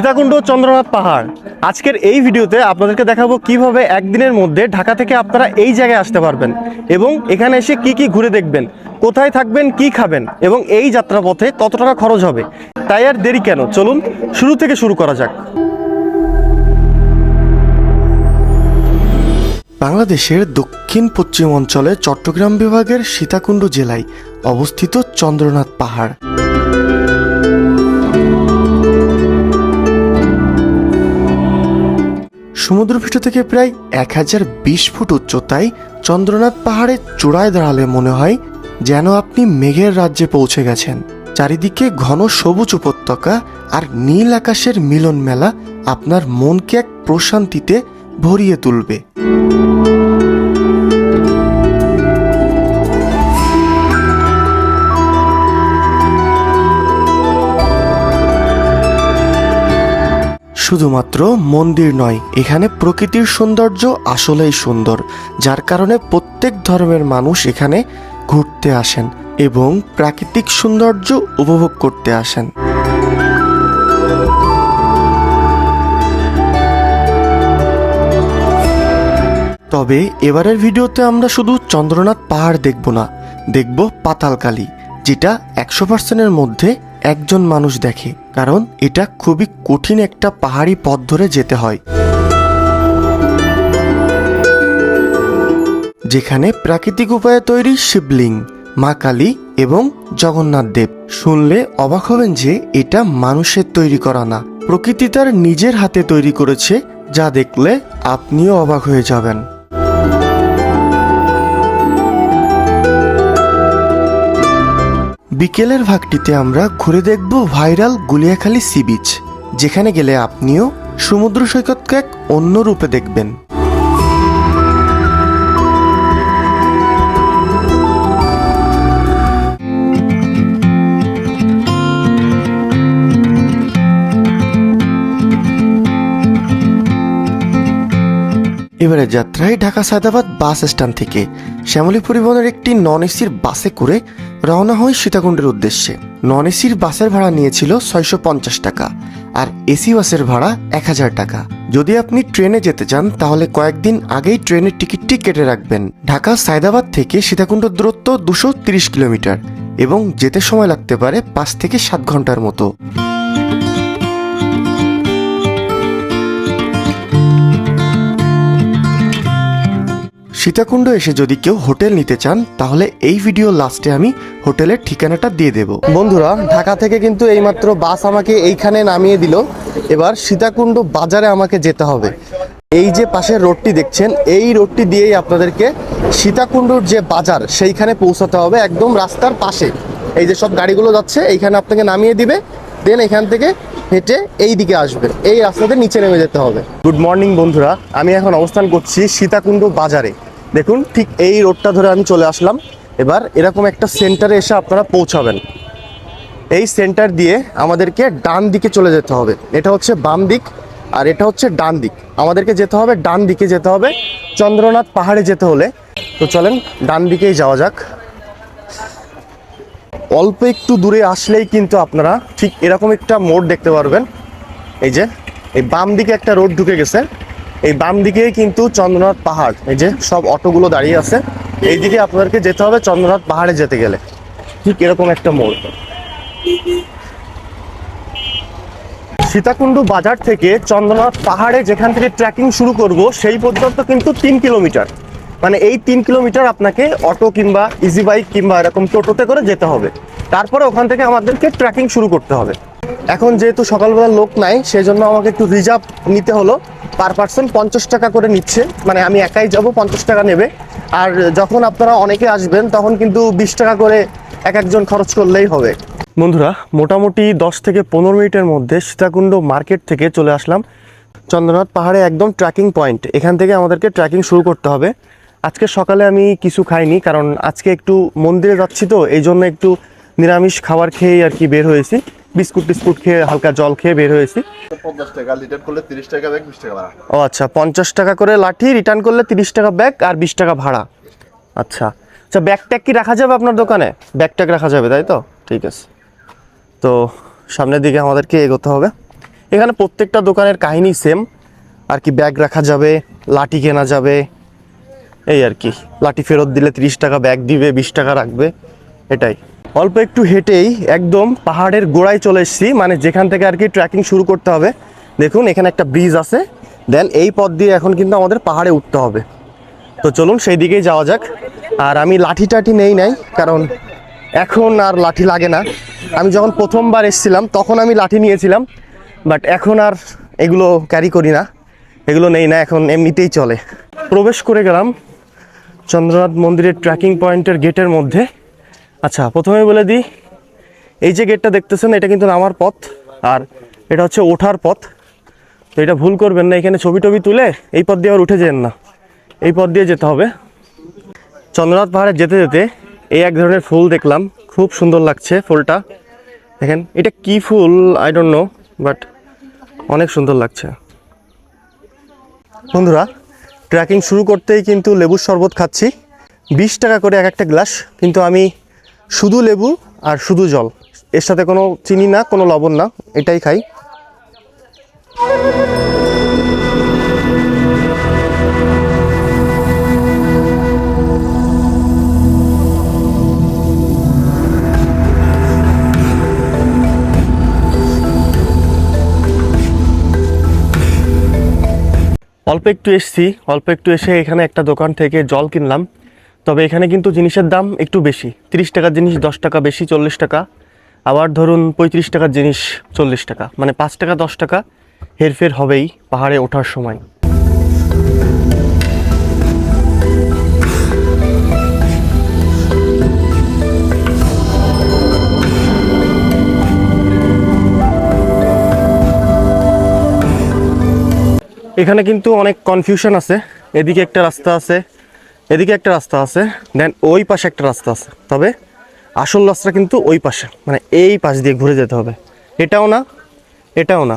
সীতাকুণ্ড চন্দ্রনাথ পাহাড়। আজকের এই ভিডিওতে আপনাদেরকে দেখাবো কিভাবে একদিনের মধ্যে ঢাকা থেকে আপনারা এই জায়গায় আসতে পারবেন এবং এখানে এসে কি কি ঘুরে দেখবেন, কোথায় থাকবেন, কি খাবেন এবং এই যাত্রাপথে কত টাকা খরচ হবে। তাই আর দেরি কেন, চলুন শুরু থেকে শুরু করা যাক। বাংলাদেশের দক্ষিণ পশ্চিম অঞ্চলে চট্টগ্রাম বিভাগের সীতাকুণ্ড জেলায় অবস্থিত চন্দ্রনাথ পাহাড়। সমুদ্রপৃষ্ঠ থেকে প্রায় 1020 ফুট উচ্চতায় চন্দ্রনাথ পাহাড়ের চূড়ায় দাঁড়ালে মনে হয় যেন আপনি মেঘের রাজ্যে পৌঁছে গেছেন। চারিদিকে ঘন সবুজ উপত্যকা আর নীল আকাশের মিলন মেলা আপনার মনকে এক প্রশান্তিতে ভরিয়ে তুলবে। শুধুমাত্র মন্দির নয়, এখানে প্রকৃতির সৌন্দর্য আসলেই সুন্দর, যার কারণে প্রত্যেক ধর্মের মানুষ এখানে ঘুরতে আসেন এবং প্রাকৃতিক সৌন্দর্য উপভোগ করতে আসেন। তবে এবারের ভিডিওতে আমরা শুধু চন্দ্রনাথ পাহাড় দেখব না, দেখব পাতালকালী, যেটা 100%-এর মধ্যে একজন মানুষ দেখে, কারণ এটা খুবই কঠিন একটা পাহাড়ি পথ ধরে যেতে হয়, যেখানে প্রাকৃতিক উপায়ে তৈরি শিবলিঙ্গ, মা কালী এবং জগন্নাথ দেব। শুনলে অবাক হবেন যে এটা মানুষের তৈরি করা না, প্রকৃতি তার নিজের হাতে তৈরি করেছে, যা দেখলে আপনিও অবাক হয়ে যাবেন। বিকেলের ভাগটিতে আমরা ঘুরে দেখব ভাইরাল গুলিয়াখালী সি বিচ, যেখানে গেলে আপনিও সমুদ্র সৈকতকে এক অন্য রূপে দেখবেন। এবারে যাত্রায় ঢাকা সায়দাবাদ বাস স্ট্যান্ড থেকে শ্যামলী পরিবহনের একটি নন এসির বাসে করে রওনা হয় সীতাকুণ্ডের উদ্দেশ্যে। নন এসির বাসের ভাড়া নিয়েছিল 650 টাকা আর এসি বাসের ভাড়া 1000 টাকা। যদি আপনি ট্রেনে যেতে চান তাহলে কয়েকদিন আগেই ট্রেনের টিকিটটি কেটে রাখবেন। ঢাকা সায়দাবাদ থেকে সীতাকুণ্ড দূরত্ব 230 কিলোমিটার এবং যেতে সময় লাগতে পারে 5 থেকে 7 ঘন্টার মতো। সীতাকুণ্ড এসে যদি কেউ হোটেল নিতে চান তাহলে এই ভিডিও লাস্টে আমি হোটেলের ঠিকানাটা দিয়ে দেব। বন্ধুরা, ঢাকা থেকে কিন্তু এইমাত্র বাস আমাকে এইখানে নামিয়ে দিল। এবার সীতাকুণ্ড বাজারে আমাকে যেতে হবে। এই যে পাশের রোডটি দেখছেন, এই রোডটি দিয়েই আপনাদেরকে সীতাকুণ্ডর যে বাজার সেইখানে পৌঁছাতে হবে, একদম রাস্তার পাশে। এই যে সব গাড়িগুলো যাচ্ছে এইখানে আপনাকে নামিয়ে দিবে, দেন এখান থেকে হেঁটে এই দিকে আসবেন, এই রাস্তাতে নিচে নেমে যেতে হবে। গুড মর্নিং বন্ধুরা, আমি এখন অবস্থান করছি সীতাকুণ্ড বাজারে। দেখুন, ঠিক এই রোডটা ধরে আমি চলে আসলাম। এবার এরকম একটা সেন্টারে এসে আপনারা পৌঁছাবেন। এই সেন্টার দিয়ে আমাদেরকে ডান দিকে চলে যেতে হবে। এটা হচ্ছে বাম দিক আর এটা হচ্ছে ডান দিক। আমাদেরকে যেতে হবে ডান দিকে, যেতে হবে চন্দ্রনাথ পাহাড়ে যেতে হলে। তো চলেন ডান দিকেই যাওয়া যাক। অল্প একটু দূরে আসলেই কিন্তু আপনারা ঠিক এরকম একটা মোড় দেখতে পারবেন। এই যে এই বাম দিকে একটা রোড ঢুকে গেছে, এই বাম দিকেই কিন্তু চন্দ্রনাথ পাহাড়। এই যে সব অটোগুলো দাঁড়িয়ে আছে, এই দিকে আপনাদেরকে যেতে হবে চন্দ্রনাথ পাহাড়ে যেতে গেলে। ঠিক এরকম একটা মোড়। সীতাকুণ্ড বাজার থেকে চন্দ্রনাথ পাহাড়ে যেখান থেকে ট্রেকিং শুরু করব সেই পর্যন্ত কিন্তু 3 কিলোমিটার। মানে এই 3 কিলোমিটার আপনাকে অটো কিংবা ইজি বাইক কিংবা এরকম টোটোতে করে যেতে হবে। তারপরে ওখান থেকে আমাদেরকে ট্রেকিং শুরু করতে হবে। এখন যেহেতু সকালবেলা লোক নাই, সেই জন্য আমাকে একটু রিজার্ভ নিতে হলো। পার পার্সন 50 টাকা করে নিচ্ছে, মানে আমি একাই যাব, 50 টাকা নেবে। আর যখন আপনারা অনেকে আসবেন তখন কিন্তু 20 টাকা করে এক একজন খরচ করলেই হবে। বন্ধুরা, মোটামুটি 10 থেকে 15 মিনিটের মধ্যে সীতাকুণ্ড মার্কেট থেকে চলে আসলাম চন্দ্রনাথ পাহাড়ে, একদম ট্রেকিং পয়েন্ট। এখান থেকে আমাদেরকে ট্রেকিং শুরু করতে হবে। আজকে সকালে আমি কিছু খাইনি, কারণ আজকে একটু মন্দিরে যাচ্ছি, তো এই জন্য একটু নিরামিষ খাবার খেয়েই আর কি বের হয়েছি। বিস্কুট টিস্কুট খেয়ে হালকা জল খেয়ে বের হয়েছি। 50 টাকা রিটার্ন করলে 30 টাকা ব্যাগ, 20 টাকা ভাড়া। ও আচ্ছা, 50 টাকা করে লাঠি, রিটার্ন করলে 30 টাকা ব্যাগ আর 20 টাকা ভাড়া। আচ্ছা আচ্ছা, ব্যাগ ট্যাগ কি রাখা যাবে আপনার দোকানে? ব্যাগ ট্যাগ রাখা যাবে, তাই তো? ঠিক আছে। তো সামনের দিকে আমাদেরকে এগোতে হবে। এখানে প্রত্যেকটা দোকানের কাহিনী সেম আর কি, ব্যাগ রাখা যাবে, লাঠি কেনা যাবে, এই আর কি। লাঠি ফেরত দিলে 30 টাকা, ব্যাগ দিবে 20 টাকা রাখবে, এটাই। অল্প একটু হেঁটেই একদম পাহাড়ের গোড়ায় চলে এসেছি, মানে যেখান থেকে আর কি ট্রেকিং শুরু করতে হবে। দেখুন এখানে একটা ব্রিজ আছে, দেন এই পথ দিয়ে এখন কিন্তু আমাদের পাহাড়ে উঠতে হবে। তো চলুন সেই দিকেই যাওয়া যাক। আর আমি লাঠি টাঠি নাই, কারণ এখন আর লাঠি লাগে না। আমি যখন প্রথমবার এসেছিলাম তখন আমি লাঠি নিয়েছিলাম, বাট এখন আর এগুলো ক্যারি করি না, এগুলো নেই না, এখন এমনিতেই চলে। প্রবেশ করে গেলাম চন্দ্রনাথ মন্দিরের ট্রেকিং পয়েন্টের গেটের মধ্যে। আচ্ছা, প্রথমে বলে দিই, এই যে গেটটা দেখতেছেন এটা কিন্তু নামার পথ, আর এটা হচ্ছে ওঠার পথ। তো এটা ভুল করবেন না, এখানে ছবি টবি তুলে এই পথ দিয়ে আবার উঠে যেন না, এই পথ দিয়ে যেতে হবে। চন্দ্রনাথ পাহাড়ে যেতে যেতে এই এক ধরনের ফুল দেখলাম, খুব সুন্দর লাগছে ফুলটা। দেখেন এটা কি ফুল আই ডোন্ট নো, বাট অনেক সুন্দর লাগছে। বন্ধুরা, ট্রেকিং শুরু করতেই কিন্তু লেবুর শরবত খাচ্ছি, 20 টাকা করে এক একটা গ্লাস। কিন্তু আমি শুধু লেবু আর শুধু জল, এর সাথে কোনো চিনি না, কোনো লবণ না, এটাই খাই। অল্প একটু এসেছি, অল্প একটু এসে এখানে একটা দোকান থেকে জল কিনলাম। তবে এখানে কিন্তু জিনিসের দাম একটু বেশি, 30 টাকার জিনিস 10 টাকা বেশি, 40 টাকা। আবার ধরুন 35 টাকার জিনিস 40 টাকা, মানে 5 টাকা 10 টাকা হেরফের হবেই পাহাড়ে ওঠার সময়। এখানে কিন্তু অনেক কনফিউশন আছে, এদিকে একটা রাস্তা আছে, এদিকে একটা রাস্তা আছে, দেন ওই পাশে একটা রাস্তা আছে। তবে আসল রাস্তা কিন্তু ওই পাশে, মানে এই পাশ দিয়ে ঘুরে যেতে হবে, এটাও না এটাও না।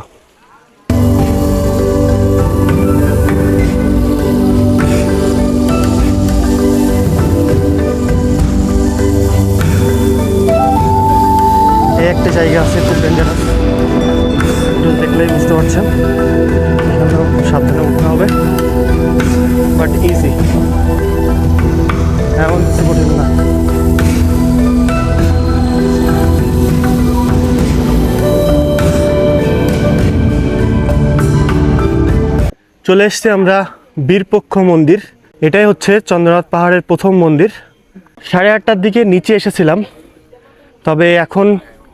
এই একটা জায়গা আছে খুব ডেঞ্জারাস, দেখলেই বুঝতে পারছেন। এখানেও সাবধানে উঠতে হবে, বাট ইজি, এমন কিছু কঠিন না। চলে এসছি আমরা বীরপক্ষ মন্দির, এটাই হচ্ছে চন্দ্রনাথ পাহাড়ের প্রথম মন্দির। 8:30টার দিকে নিচে এসেছিলাম, তবে এখন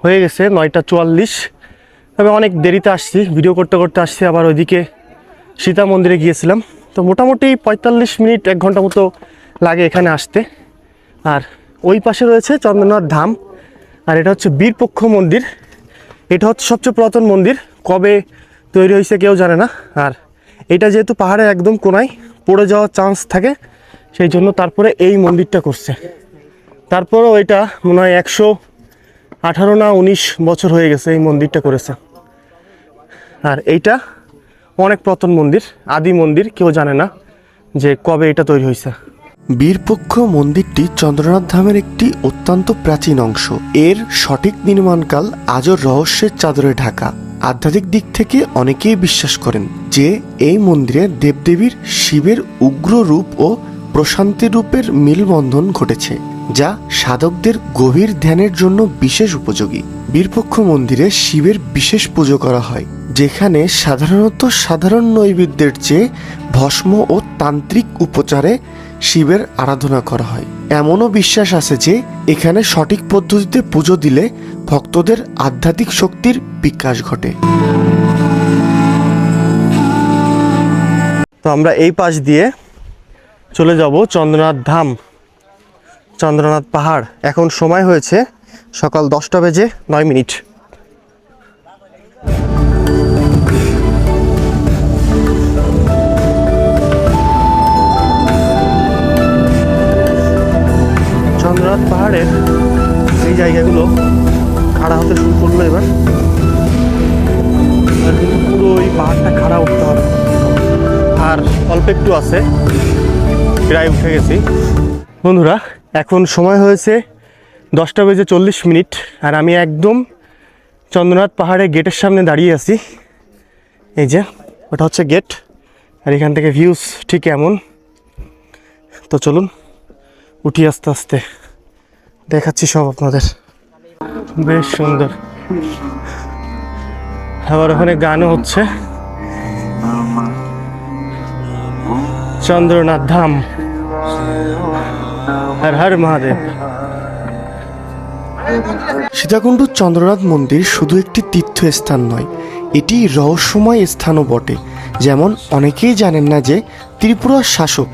হয়ে গেছে 9:44। তবে অনেক দেরিতে আসছি, ভিডিও করতে করতে আসছি। আবার ওইদিকে সীতা মন্দিরে গিয়েছিলাম, তো মোটামুটি 45 মিনিট 1 ঘন্টা মতো লাগে এখানে আসতে। আর ওই পাশে রয়েছে চন্দ্রনাথ ধাম, আর এটা হচ্ছে বীরপক্ষ মন্দির। এটা হচ্ছে সবচেয়ে পুরাতন মন্দির, কবে তৈরি হয়েছে কেউ জানে না। আর এটা যেহেতু পাহাড়ের একদম কোনায়, পড়ে যাওয়ার চান্স থাকে, সেই জন্য তারপরে এই মন্দিরটা করছে। তারপরেও এটা মনে হয় 118 না 19 বছর হয়ে গেছে এই মন্দিরটা করেছে। আর এইটা অনেক পুরাতন মন্দির, আদি মন্দির, কেউ জানে না যে কবে এটা তৈরি হয়েছে। বীরপক্ষ মন্দিরটি চন্দ্রনাথ ধামের একটি অত্যন্ত প্রাচীন অংশ। এর সঠিক নির্মাণকাল আজও রহস্যের চাদরে ঢাকা। আধ্যাত্মিক দিক থেকে অনেকেই বিশ্বাস করেন যে এই মন্দিরে দেবদেবীর শিবের উগ্র রূপ ও প্রশান্তি রূপের মিলবন্ধন ঘটেছে, যা সাধকদের গভীর ধ্যানের জন্য বিশেষ উপযোগী। বীরপক্ষ মন্দিরে শিবের বিশেষ পুজো করা হয়, যেখানে সাধারণত সাধারণ নৈবেদ্যের চেয়ে ভস্ম ও তান্ত্রিক উপচারে শিবের আরাধনা করা হয়। এমনও বিশ্বাস আছে যে এখানে সঠিক পদ্ধতিতে পুজো দিলে ভক্তদের আধ্যাত্মিক শক্তির বিকাশ ঘটে। তো আমরা এই পাশ দিয়ে চলে যাব চন্দ্রনাথ ধাম, চন্দ্রনাথ পাহাড়। এখন সময় হয়েছে সকাল 10:09। চন্দ্রনাথ পাহাড়ের এই জায়গাগুলো খাড়া হতে শুরু করলো এবার, কিন্তু পুরো এই পাহাড়টা খাড়া উঠতে হবে। আর অল্প একটু আছে, প্রায় উঠে গেছি। বন্ধুরা, এখন সময় হয়েছে 10:40, আর আমি একদম চন্দ্রনাথ পাহাড়ের গেটের সামনে দাঁড়িয়ে আছি। এই যে ওটা হচ্ছে গেট, আর এখান থেকে ভিউজ ঠিক এমন। তো চলুন উঠি আস্তে আস্তে, দেখাচ্ছি সব আপনাদের। বেশ সুন্দর, আবার ওখানে গানও হচ্ছে। চন্দ্রনাথ ধাম, হর হর মহাদেব। সীতাকুণ্ড চন্দ্রনাথ মন্দির শুধু একটি তীর্থস্থান নয়, এটি রহস্যময় স্থানও বটে। যেমন অনেকেই জানেন না যে ত্রিপুরার শাসক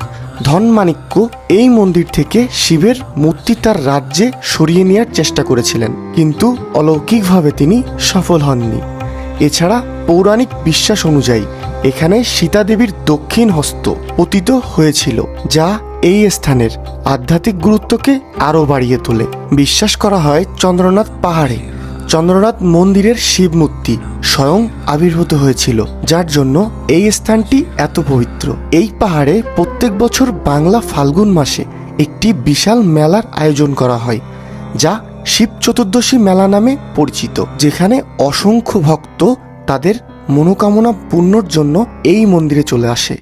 ধনমাণিক্য এই মন্দির থেকে শিবের মূর্তি তার রাজ্যে সরিয়ে নেওয়ার চেষ্টা করেছিলেন, কিন্তু অলৌকিকভাবে তিনি সফল হননি। এছাড়া পৌরাণিক বিশ্বাস অনুযায়ী এখানে সীতা দেবীর দক্ষিণ হস্ত পতিত হয়েছিল, যা এই স্থানের আধ্যাত্মিক গুরুত্বকে আরও বাড়িয়ে তোলে। বিশ্বাস করা হয় চন্দ্রনাথ পাহাড়ে চন্দ্রনাথ মন্দিরের শিব মূর্তি স্বয়ং আবির্ভূত হয়েছিল, যার জন্য এই স্থানটি এত পবিত্র। এই পাহাড়ে প্রত্যেক বছর বাংলা ফাল্গুন মাসে একটি বিশাল মেলার আয়োজন করা হয়, যা শিব চতুর্দশী মেলা নামে পরিচিত, যেখানে অসংখ্য ভক্ত তাদের মনোকামনা পূর্ণর জন্য এই মন্দিরে চলে আসে।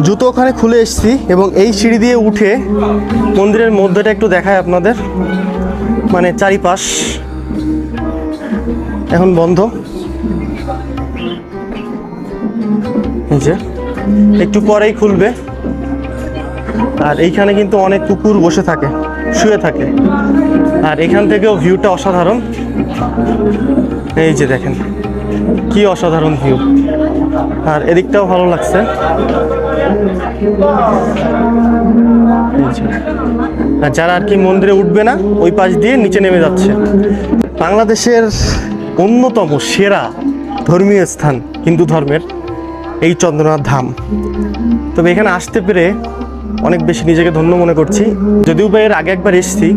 জুতো ওখানে খুলে এসেছি এবং এই সিঁড়ি দিয়ে উঠে মন্দিরের মধ্যেটা একটু দেখায় আপনাদের। মানে চারিপাশ এখন বন্ধ, এই যে একটু পরেই খুলবে। আর এইখানে কিন্তু অনেক কুকুর বসে থাকে, শুয়ে থাকে, আর এখান থেকেও ভিউটা অসাধারণ। এই যে দেখেন কি অসাধারণ ভিউ, আর এদিকটাও ভালো লাগছে। আর যারা আর কি মন্দিরে উঠবে না, ওই পাশ দিয়ে নিচে নেমে যাচ্ছে। বাংলাদেশের অন্যতম সেরা ধর্মীয় স্থান হিন্দু ধর্মের এই চন্দ্রনাথ ধাম। তবে এখানে আসতে পেরে অনেক বেশি নিজেকে ধন্য মনে করছি। যদিও বা এর আগে একবার এসেছি,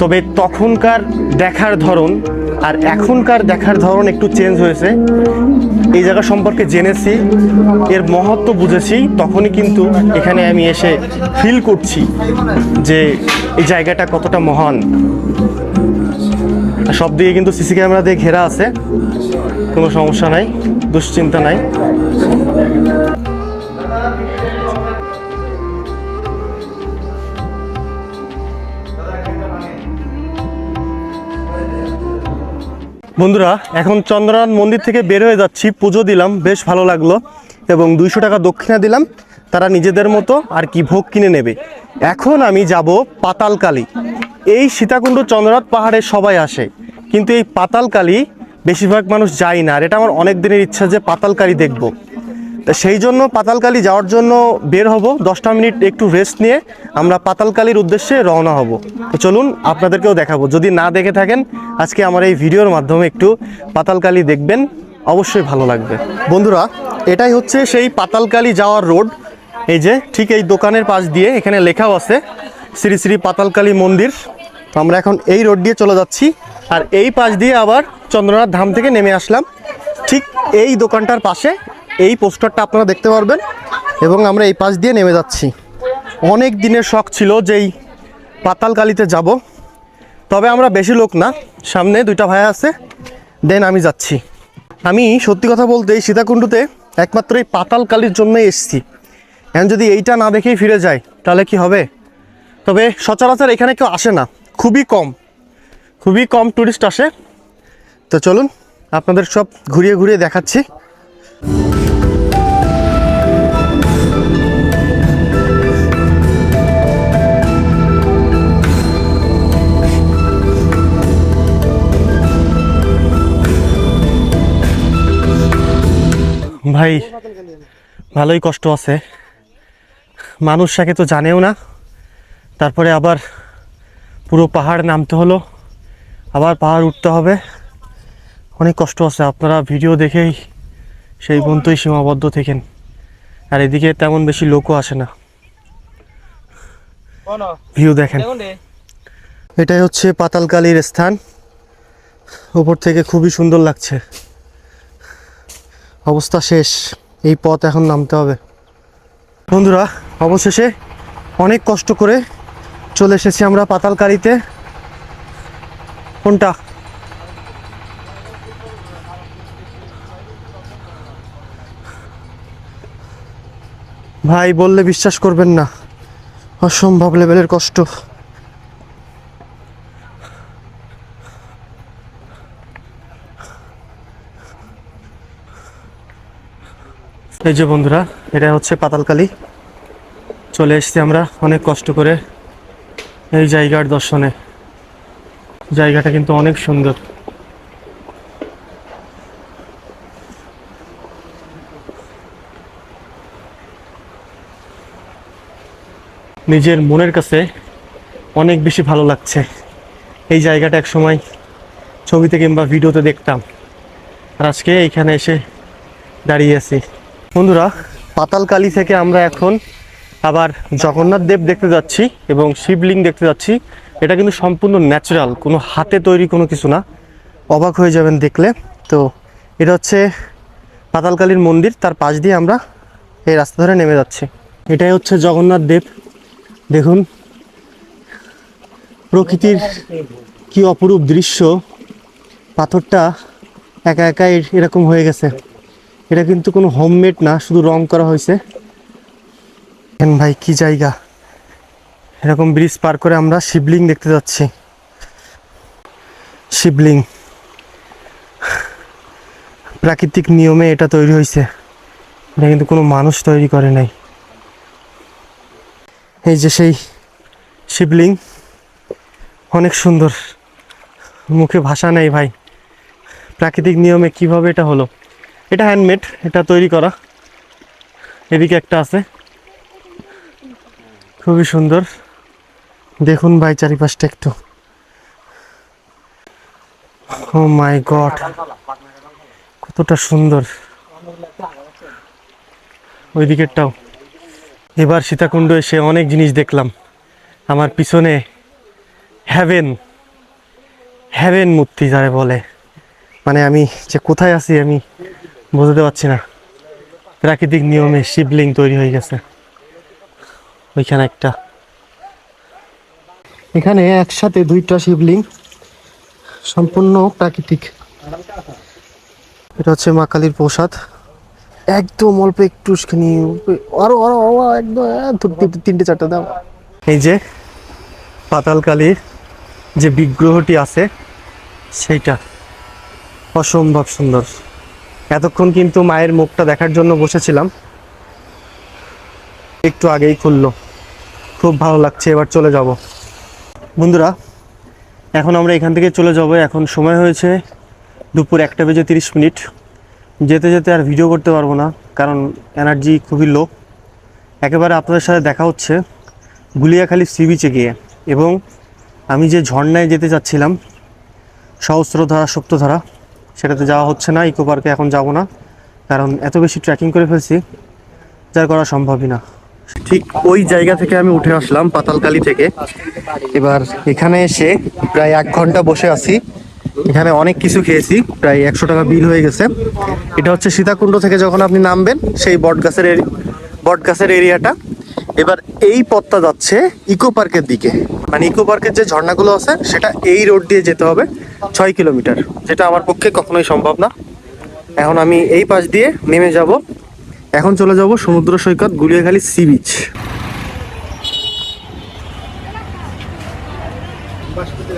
তবে তখনকার দেখার ধরন আর এখনকার দেখার ধরন একটু চেঞ্জ হয়েছে। এই জায়গা সম্পর্কে জেনেছি, এর মহত্ব বুঝেছি, তখনই কিন্তু এখানে আমি এসে ফিল করছি যে এই জায়গাটা কতটা মহান। সব দিকে কিন্তু সিসি ক্যামেরা দিয়ে ঘেরা আছে, কোনো সমস্যা নাই, দুশ্চিন্তা নাই। বন্ধুরা, এখন চন্দ্রনাথ মন্দির থেকে বের হয়ে যাচ্ছি। পুজো দিলাম, বেশ ভালো লাগলো, এবং 200 টাকা দক্ষিণা দিলাম। তারা নিজেদের মতো আর কি ভোগ কিনে নেবে। এখন আমি যাব পাতালকালী। এই সীতাকুণ্ড চন্দ্রনাথ পাহাড়ে সবাই আসে, কিন্তু এই পাতালকালী বেশিরভাগ মানুষ যায় না। আর এটা আমার অনেক দিনের ইচ্ছা যে পাতালকালী দেখব। তা সেই জন্য পাতালকালী যাওয়ার জন্য বের হব। 10টা মিনিট একটু রেস্ট নিয়ে আমরা পাতালকালীর উদ্দেশ্যে রওনা হব। তো চলুন আপনাদেরকেও দেখাবো। যদি না দেখে থাকেন, আজকে আমার এই ভিডিওর মাধ্যমে একটু পাতালকালী দেখবেন, অবশ্যই ভালো লাগবে। বন্ধুরা, এটাই হচ্ছে সেই পাতালকালী যাওয়ার রোড। এই যে ঠিক এই দোকানের পাশ দিয়ে এখানে লেখাও আছে শ্রী শ্রী পাতালকালী মন্দির। তো আমরা এখন এই রোড দিয়ে চলে যাচ্ছি, আর এই পাশ দিয়ে আবার চন্দ্রনাথ ধাম থেকে নেমে আসলাম। ঠিক এই দোকানটার পাশে এই পোস্টারটা আপনারা দেখতে পারবেন, এবং আমরা এই পাশ দিয়ে নেমে যাচ্ছি। অনেক দিনের শখ ছিল যে এই পাতালকালীতে যাব, তবে আমরা বেশি লোক না, সামনে 2টা ভাই আছে, দেন আমি যাচ্ছি। আমি সত্যি কথা বলতে এই সীতাকুণ্ডতে একমাত্র এই পাতালকালীর জন্যই এসেছি। এখন যদি এইটা না দেখেই ফিরে যাই তাহলে কি হবে? তবে সচরাচর এখানে কেউ আসে না, খুবই কম টুরিস্ট আসে। তো চলুন আপনাদের সব ঘুরিয়ে ঘুরিয়ে দেখাচ্ছি। ভাই ভালোই কষ্ট আছে, মানুষ সাথে তো জানেও না, তারপরে আবার পুরো পাহাড় নামতে হলো, আবার পাহাড় উঠতে হবে, অনেক কষ্ট আছে। আপনারা ভিডিও দেখেই সেই পর্যন্তই সীমাবদ্ধ থাকেন। আর এদিকে তেমন বেশি লোকও আসে না। ভিউ দেখেন, এটাই হচ্ছে পাতালকালীর স্থান। উপর থেকে খুবই সুন্দর লাগছে। অবস্থা শেষ, এই পথ এখন নামতে হবে। বন্ধুরা, অবশেষে অনেক কষ্ট করে চলে এসেছি আমরা পাতালকালীতে। কোনটা? ভাই বললে বিশ্বাস করবেন না, অসম্ভব লেভেলের কষ্ট। এই যে বন্ধুরা, এটা হচ্ছে পাতালকালী। চলে এসেছি আমরা অনেক কষ্ট করে এই জায়গার দর্শনে। জায়গাটা কিন্তু অনেক সুন্দর। নিজের মনের কাছে অনেক বেশি ভালো লাগছে। এই জায়গাটা এক সময় ছবিতে কিংবা ভিডিওতে দেখতাম, আর আজকে এইখানে এসে দাঁড়িয়ে আছি। বন্ধুরা, পাতালকালী থেকে আমরা এখন আবার জগন্নাথ দেব দেখতে যাচ্ছি এবং শিবলিঙ্গ দেখতে যাচ্ছি। এটা কিন্তু সম্পূর্ণ ন্যাচারাল, কোনো হাতে তৈরি কোনো কিছু না। অবাক হয়ে যাবেন দেখলে। তো এটা হচ্ছে পাতালকালীর মন্দির, তার পাশ দিয়ে আমরা এই রাস্তা ধরে নেমে যাচ্ছি। এটাই হচ্ছে জগন্নাথ দেব। দেখুন প্রকৃতির কি অপরূপ দৃশ্য। পাথরটা একা একা এরকম হয়ে গেছে। এটা কিন্তু কোনো হোমমেড না, শুধু রং করা হয়েছে। ভাই কি জায়গা! এরকম ব্রিজ পার করে আমরা শিবলিঙ্গ দেখতে যাচ্ছি। শিবলিঙ্গ প্রাকৃতিক নিয়মে এটা তৈরি হয়েছে, এটা কিন্তু কোনো মানুষ তৈরি করে নাই। এই যে সেই শিবলিঙ্গ, অনেক সুন্দর, মুখে ভাষা নেই ভাই। প্রাকৃতিক নিয়মে কিভাবে এটা হলো। এটা হ্যান্ডমেড, এটা তৈরি করা। এদিকে একটা আছে, খুবই সুন্দর। দেখুন ভাই চারিপাশটা একটু। ও মাই গড, কতটা সুন্দর। ওই দিকেরটাও। এবার সীতাকুণ্ড এসে অনেক জিনিস দেখলাম। আমার পিছনে হ্যাভেন, হ্যাভেন মূর্তি যারে বলে, মানে আমি যে কোথায় আছি আমি বুঝতে পারছি না। প্রাকৃতিক নিয়মে শিবলিঙ্গ তৈরি হয়ে গেছে। ওইখানে একটা, এখানে একসাথে দুইটা শিবলিঙ্গ, সম্পূর্ণ প্রাকৃতিক। এটা হচ্ছে মা কালীর প্রসাদ। একদম অল্প একটুখানি, আরো আরো একদম তিনটে চারটে দাও। এই যে পাতালকালীর যে বিগ্রহটি আছে সেইটা অসম্ভব সুন্দর। এতক্ষণ কিন্তু মায়ের মুখটা দেখার জন্য বসেছিলাম, একটু আগেই খুললো। খুব ভালো লাগছে। এবার চলে যাব বন্ধুরা। এখন আমরা এখান থেকে চলে যাব। এখন সময় হয়েছে দুপুর 1:30। যেতে যেতে আর ভিডিও করতে পারবো না, কারণ এনার্জি খুবই লো। একেবারে আপনাদের সাথে দেখা হচ্ছে গুলিয়াখালী সি বিচে গিয়ে। এবং আমি যে ঝর্ণায় যেতে চাচ্ছিলাম, সহস্রধারা সপ্তধারা, সেটাতে যাওয়া হচ্ছে না। ইকো পার্কে এখন যাব না, কারণ এত বেশি ট্রেকিং করে ফেলছি, যার করা সম্ভবই না। ঠিক ওই জায়গা থেকে আমি উঠে আসলাম, পাতালকালী থেকে। এবার এখানে এসে প্রায় 1 ঘন্টা বসে আছি। এখানে অনেক কিছু খেয়েছি, প্রায় 100 টাকা বিল হয়ে গেছে। এটা হচ্ছে সীতাকুণ্ড থেকে যখন আপনি নামবেন সেই বটগাছের এরিয়াটা। এবার এই পথটা যাচ্ছে ইকো পার্কের দিকে, মানে ইকো পার্কের যে ঝর্ণাগুলো আছে সেটা এই রোড দিয়ে যেতে হবে 6 কিলোমিটার, যেটা আমার পক্ষে কখনোই সম্ভব না। এখন আমি এই পাশ দিয়ে নেমে যাব। এখন চলে যাব সমুদ্র সৈকত, গুলিয়াখালী সি বিচ।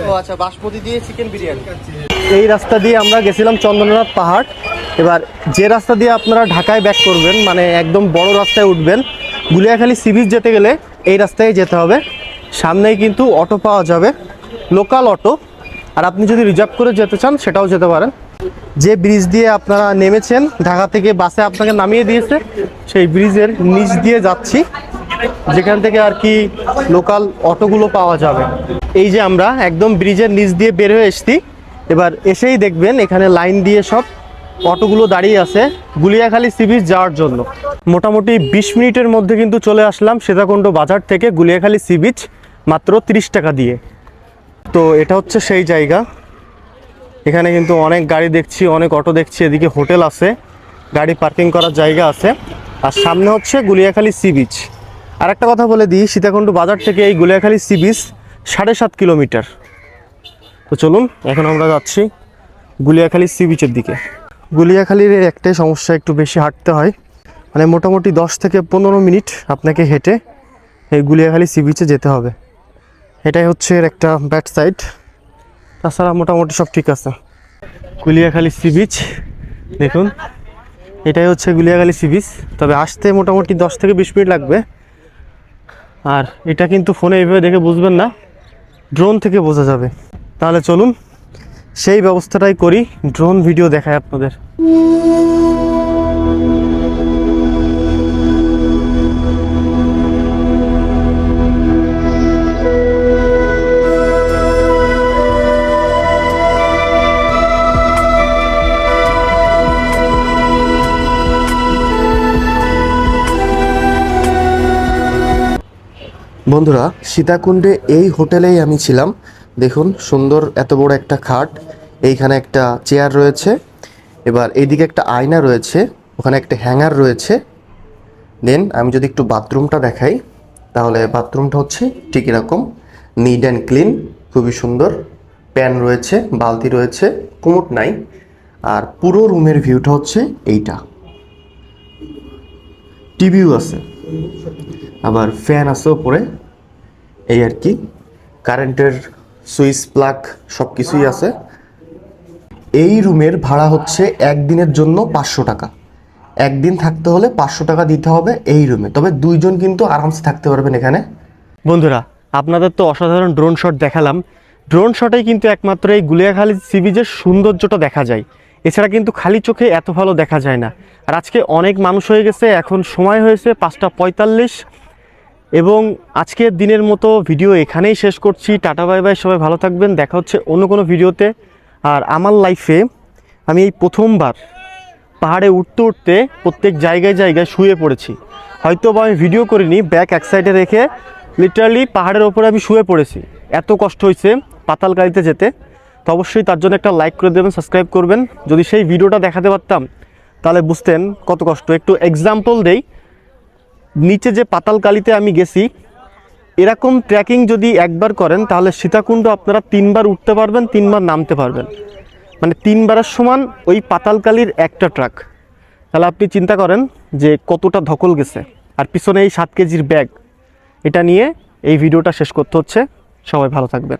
ও আচ্ছা, বাসমতি দিয়ে চিকেন বিরিয়ানি। এই রাস্তা দিয়ে আমরা গেছিলাম চন্দ্রনাথ পাহাড়। এবার যে রাস্তা দিয়ে আপনারা ঢাকায় ব্যাক করবেন, মানে একদম বড় রাস্তায় উঠবেন, গুলিয়াখালী সি বিচ যেতে গেলে এই রাস্তায় যেতে হবে। সামনেই কিন্তু অটো পাওয়া যাবে, লোকাল অটো। আর আপনি যদি রিজার্ভ করে যেতে চান সেটাও যেতে পারেন। যে ব্রিজ দিয়ে আপনারা নেমেছেন, ঢাকা থেকে বাসে আপনাকে নামিয়ে দিয়েছে, সেই ব্রিজের নিচ দিয়ে যাচ্ছি, যেখান থেকে আর কি লোকাল অটোগুলো পাওয়া যাবে। এই যে আমরা একদম ব্রিজের নিচ দিয়ে বের হয়ে এসেছি। এবার এসেই দেখবেন এখানে লাইন দিয়ে সব অটোগুলো দাঁড়িয়ে আছে গুলিয়াখালী সি বিচ যাওয়ার জন্য। মোটামুটি 20 মিনিটের মধ্যে কিন্তু চলে আসলাম সীতাকুণ্ড বাজার থেকে গুলিয়াখালী সি বিচ, মাত্র 30 টাকা দিয়ে। তো এটা হচ্ছে সেই জায়গা। এখানে কিন্তু অনেক গাড়ি দেখছি, অনেক অটো দেখছি। এদিকে হোটেল আছে, গাড়ি পার্কিং করার জায়গা আছে। আর সামনে হচ্ছে গুলিয়াখালী সি বিচ। আর একটা কথা বলে দিই, সীতাকুণ্ড বাজার থেকে এই গুলিয়াখালী সি বিচ 7.5 কিলোমিটার। তো চলুন এখন আমরা যাচ্ছি গুলিয়াখালী সি বিচের দিকে। গুলিয়াখালীর একটাই সমস্যা, একটু বেশি হাঁটতে হয়, মানে মোটামুটি 10 থেকে 15 মিনিট আপনাকে হেঁটে এই গুলিয়াখালী সি বিচে যেতে হবে। এটাই হচ্ছে এর একটা ব্যাড সাইড, তাছাড়া মোটামুটি সব ঠিক আছে। গুলিয়াখালী সি বিচ দেখুন, এটাই হচ্ছে গুলিয়াখালী সি বিচ। তবে আসতে মোটামুটি 10 থেকে 20 মিনিট লাগবে। আর এটা কিন্তু ফোনে এইভাবে দেখে বুঝবেন না, ড্রোন থেকে বোঝা যাবে। তাহলে চলুন সেই ব্যবস্থাটাই করি, ড্রোন ভিডিও দেখায় আপনাদের। বন্ধুরা, সীতাকুণ্ডে এই হোটেলেই আমি ছিলাম। দেখুন সুন্দর এত বড় একটা খাট, এইখানে একটা চেয়ার রয়েছে, এবার এইদিকে একটা আয়না রয়েছে, ওখানে একটা হ্যাঙ্গার রয়েছে। দেন আমি যদি একটু বাথরুমটা দেখাই, তাহলে বাথরুমটা হচ্ছে ঠিক এরকম, নিট অ্যান্ড ক্লিন, খুবই সুন্দর। প্যান রয়েছে, বালতি রয়েছে, কোমোড নাই। আর পুরো রুমের ভিউটা হচ্ছে এইটা, টিভিও আছে, আবার ফ্যান আছে উপরে, এই আর কি। কারেন্টের সুইচ প্লাগ সব কিছুই আছে। এই রুমের ভাড়া হচ্ছে একদিনের জন্য 500 টাকা। একদিন থাকতে হলে 500 টাকা দিতে হবে এই রুমে। তবে 2 জন কিন্তু আরামসে থাকতে পারবেন এখানে। বন্ধুরা, আপনাদের তো অসাধারণ ড্রোন শট দেখালাম। ড্রোন শটেই কিন্তু একমাত্র এই গুলিয়াখালী সি বিচের সৌন্দর্যটা দেখা যায়, এছাড়া কিন্তু খালি চোখে এত ভালো দেখা যায় না। আর আজকে অনেক মানুষ হয়ে গেছে, এখন সময় হয়েছে 5:45, এবং আজকের দিনের মতো ভিডিও এখানেই শেষ করছি। টাটা বাই বাই, সবাই ভালো থাকবেন, দেখা হচ্ছে অন্য কোনো ভিডিওতে। আর আমার লাইফে আমি এই প্রথমবার পাহাড়ে উঠতে উঠতে প্রত্যেক জায়গায় জায়গায় শুয়ে পড়েছি। হয়তো বা আমি ভিডিও করিনি, ব্যাক এক সাইডে রেখে লিটারালি পাহাড়ের ওপরে আমি শুয়ে পড়েছি। এত কষ্ট হয়েছে পাতালগাড়িতে যেতে। তো অবশ্যই তার জন্য একটা লাইক করে দেবেন, সাবস্ক্রাইব করবেন। যদি সেই ভিডিওটা দেখাতে পারতাম তাহলে বুঝতেন কত কষ্ট। একটু এক্সাম্পল দেই, নিচে যে পাতালকালিতে আমি গেছি, এরকম ট্রেকিং যদি একবার করেন তাহলে সীতাকুণ্ড আপনারা 3 বার উঠতে পারবেন, 3 বার নামতে পারবেন। মানে 3 বারের সমান ওই পাতালকালির একটা ট্রাক। তাহলে আপনি চিন্তা করেন যে কতটা ধকল গেছে। আর পিছনে এই 7 কেজির ব্যাগ, এটা নিয়ে এই ভিডিওটা শেষ করতে হচ্ছে। সবাই ভালো থাকবেন।